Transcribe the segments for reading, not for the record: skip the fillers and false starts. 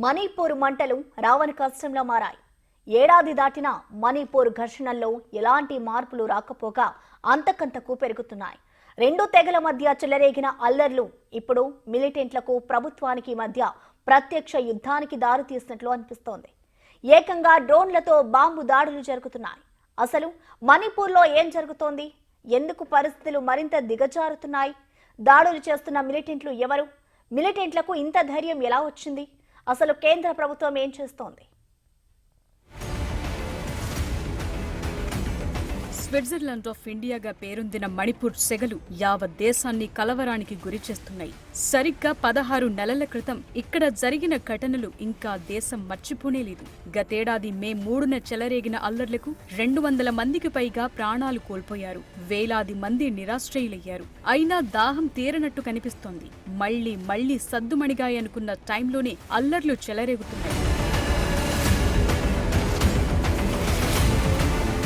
మణిపూర్ మంటలు రావణ కష్టంలో మారాయి. ఏడాది దాటినా మణిపూర్ ఘర్షణల్లో ఎలాంటి మార్పులు రాకపోగా అంతకంతకు పెరుగుతున్నాయి. రెండు తెగల మధ్య చెలరేగిన అల్లర్లు ఇప్పుడు మిలిటెంట్లకు ప్రభుత్వానికి మధ్య ప్రత్యక్ష యుద్ధానికి దారితీసినట్లు అనిపిస్తోంది. ఏకంగా డ్రోన్లతో బాంబు దాడులు జరుగుతున్నాయి. అసలు మణిపూర్లో ఏం జరుగుతోంది? ఎందుకు పరిస్థితులు మరింత దిగజారుతున్నాయి? దాడులు చేస్తున్న మిలిటెంట్లు ఎవరు? మిలిటెంట్లకు ఇంత ధైర్యం ఎలా వచ్చింది? అసలు కేంద్ర ప్రభుత్వం ఏం చేస్తోంది? స్విట్జర్లాండ్ ఆఫ్ ఇండియాగా పేరొందిన మణిపూర్ సెగలు యావత్ దేశాన్ని కలవరానికి గురి చేస్తున్నాయి. సరిగ్గా 16 నెలల క్రితం ఇక్కడ జరిగిన ఘటనలు ఇంకా దేశం మర్చిపోనేలేదు. గతేడాది మే 3న చెలరేగిన అల్లర్లకు 200 మందికి పైగా ప్రాణాలు కోల్పోయారు. వేలాది మంది నిరాశ్రయులయ్యారు. అయినా దాహం తీరనట్టు కనిపిస్తోంది. మళ్లీ సద్దుమణిగాయనుకున్న టైంలోనే అల్లర్లు చెలరేగుతున్నాయి.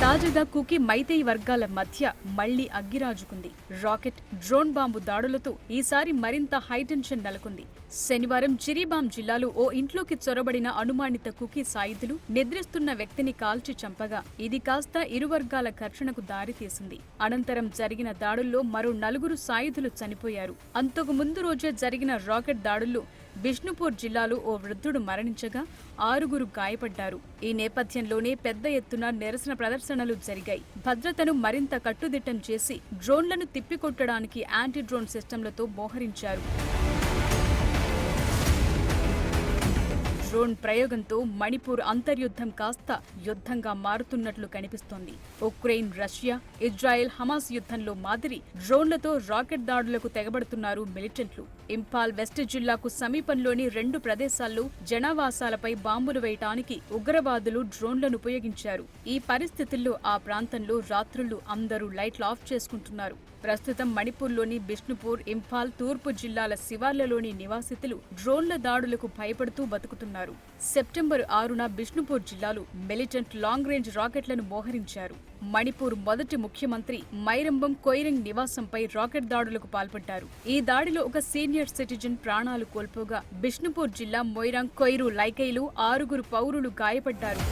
తాజాగా కుకీ మైతేయి వర్గాల మధ్య మళ్లీ అగ్గిరాజుకుంది. రాకెట్, డ్రోన్ బాంబు దాడులతో ఈసారి మరింత హైటెన్షన్ నెలకొంది. శనివారం జిరీబామ్ జిల్లాలో ఓ ఇంట్లోకి చొరబడిన అనుమానిత కుకీ సాయుధులు నిద్రిస్తున్న వ్యక్తిని కాల్చి చంపగా ఇది కాస్త ఇరు వర్గాల ఘర్షణకు దారితీసింది. అనంతరం జరిగిన దాడుల్లో మరో 4 సాయుధులు చనిపోయారు. అంతకు ముందు రోజే జరిగిన రాకెట్ దాడుల్లో బిష్ణుపూర్ జిల్లాలో ఓ వృద్ధుడు మరణించగా 6 గాయపడ్డారు. ఈ నేపథ్యంలోనే పెద్ద ఎత్తున నిరసన ప్రదర్శనలు జరిగాయి. భద్రతను మరింత కట్టుదిట్టం చేసి డ్రోన్లను తిప్పికొట్టడానికి యాంటీ డ్రోన్ సిస్టంలతో మోహరించారు. డ్రోన్ ప్రయోగంతో మణిపూర్ అంతర్యుద్ధం కాస్త యుద్ధంగా మారుతున్నట్లు కనిపిస్తోంది. ఉక్రెయిన్, రష్యా, ఇజ్రాయెల్, హమాస్ యుద్ధంలో మాదిరి డ్రోన్లతో రాకెట్ దాడులకు తెగబడుతున్నారు మిలిటెంట్లు. ఇంపాల్ వెస్ట్ జిల్లాకు సమీపంలోని 2 ప్రదేశాల్లో జనావాసాలపై బాంబులు వేయటానికి ఉగ్రవాదులు డ్రోన్లను ఉపయోగించారు. ఈ పరిస్థితుల్లో ఆ ప్రాంతంలో రాత్రుళ్లు అందరూ లైట్లు ఆఫ్ చేసుకుంటున్నారు. ప్రస్తుతం మణిపూర్లోని బిష్ణుపూర్, ఇంపాల్, తూర్పు జిల్లాల శివార్లలోని నివాసితులు డ్రోన్ల దాడులకు భయపడుతూ బతుకుతున్నారు. సెప్టెంబర్ 6న బిష్ణుపూర్ జిల్లాలో మిలిటెంట్ లాంగ్ రేంజ్ రాకెట్లను మోహరించారు. మణిపూర్ మొదటి ముఖ్యమంత్రి మైరంబం కొయిరింగ్ నివాసంపై రాకెట్ దాడులకు పాల్పడ్డారు. ఈ దాడిలో ఒక సీనియర్ సిటిజన్ ప్రాణాలు కోల్పోగా బిష్ణుపూర్ జిల్లా మొయిరాంగ్ కొయిరు లైకైలో 6 పౌరులు గాయపడ్డారు.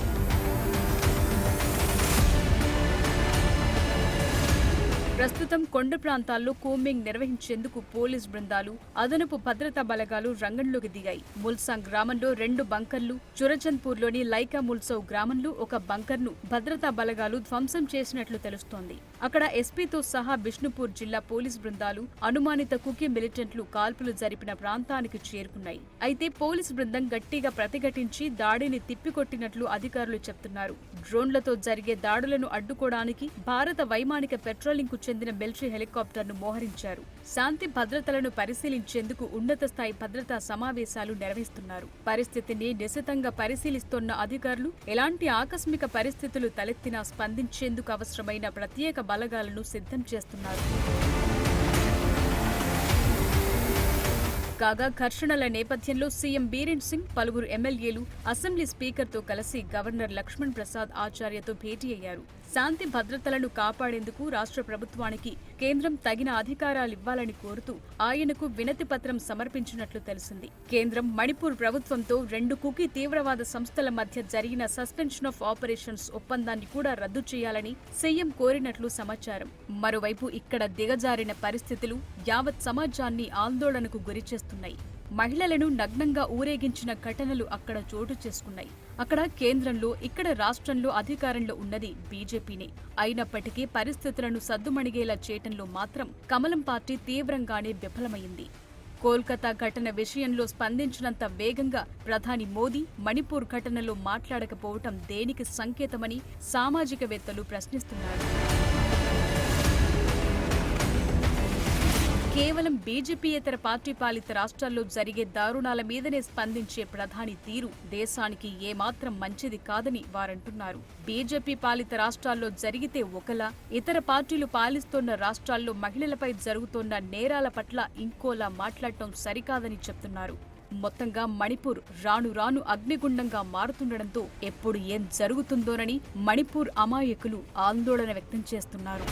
ప్రస్తుతం కొండ ప్రాంతాల్లో కోంబింగ్ నిర్వహించేందుకు పోలీస్ బృందాలు, అదనపు భద్రతా బలగాలు రంగంలోకి దిగాయి. ముల్సాంగ్ గ్రామంలో 2 బంకర్లు, చురచంద్పూర్లోని లైకా ముల్సౌ గ్రామంలో ఒక బంకర్ను భద్రతా బలగాలు ధ్వంసం చేసినట్లు తెలుస్తోంది. అక్కడ ఎస్పీతో సహా బిష్ణుపూర్ జిల్లా పోలీస్ బృందాలు, అనుమానిత కుకీ మిలిటెంట్లు కాల్పులు జరిపిన ప్రాంతానికి చేరుకున్నాయి. అయితే పోలీస్ బృందం గట్టిగా ప్రతిఘటించి దాడిని తిప్పికొట్టినట్లు అధికారులు చెప్తున్నారు. డ్రోన్లతో జరిగే దాడులను అడ్డుకోవడానికి భారత వైమానిక పెట్రోలింగ్ కు చెందిన మిలిటరీ హెలికాప్టర్ను మోహరించారు. శాంతి భద్రతలను పరిశీలించేందుకు ఉన్నత స్థాయి భద్రతా సమావేశాలు నిర్వహిస్తున్నారు. పరిస్థితిని నిశితంగా పరిశీలిస్తున్న అధికారులు ఎలాంటి ఆకస్మిక పరిస్థితులు తలెత్తినా స్పందించేందుకు అవసరమైన ప్రత్యేక బలగాలను సిద్ధం చేస్తున్నారు. కాగా ఘర్షణల నేపథ్యంలో సీఎం బీరేన్ సింగ్, పలువురు ఎమ్మెల్యేలు అసెంబ్లీ స్పీకర్తో కలిసి గవర్నర్ లక్ష్మణ్ ప్రసాద్ ఆచార్యతో భేటీ అయ్యారు. శాంతి భద్రతలను కాపాడేందుకు రాష్ట్ర ప్రభుత్వానికి కేంద్రం తగిన అధికారాలివ్వాలని కోరుతూ ఆయనకు వినతి పత్రం సమర్పించినట్లు తెలిసింది. కేంద్రం మణిపూర్ ప్రభుత్వంతో 2 కుకీ తీవ్రవాద సంస్థల మధ్య జరిగిన సస్పెన్షన్ ఆఫ్ ఆపరేషన్స్ ఒప్పందాన్ని కూడా రద్దు చేయాలని సీఎం కోరినట్లు సమాచారం. మరోవైపు ఇక్కడ దిగజారిన పరిస్థితులు యావత్ సమాజాన్ని ఆందోళనకు గురిచేస్తున్నాయి. మహిళలను నగ్నంగా ఊరేగించిన ఘటనలు అక్కడ చోటు చేసుకున్నాయి. అక్కడ కేంద్రంలో, ఇక్కడ రాష్ట్రంలో అధికారంలో ఉన్నది బీజేపీనే. అయినప్పటికీ పరిస్థితులను సద్దుమణిగేలా చేయటంలో మాత్రం కమలం పార్టీ తీవ్రంగానే విఫలమైంది. కోల్కతా ఘటన విషయంలో స్పందించినంత వేగంగా ప్రధాని మోదీ మణిపూర్ ఘటనలో మాట్లాడకపోవటం దేనికి సంకేతమని సామాజికవేత్తలు ప్రశ్నిస్తున్నారు. కేవలం బీజేపీయేతర పార్టీ పాలిత రాష్ట్రాల్లో జరిగే దారుణాల మీదనే స్పందించే ప్రధాని తీరు దేశానికి ఏమాత్రం మంచిది కాదని వారంటున్నారు. బీజేపీ పాలిత రాష్ట్రాల్లో జరిగితే ఒకలా, ఇతర పార్టీలు పాలిస్తోన్న రాష్ట్రాల్లో మహిళలపై జరుగుతోన్న నేరాల పట్ల ఇంకోలా మాట్లాడటం సరికాదని చెప్తున్నారు. మొత్తంగా మణిపూర్ రాను రాను అగ్నిగుండంగా మారుతుండటంతో ఎప్పుడు ఏం జరుగుతుందోనని మణిపూర్ అమాయకులు ఆందోళన వ్యక్తం చేస్తున్నారు.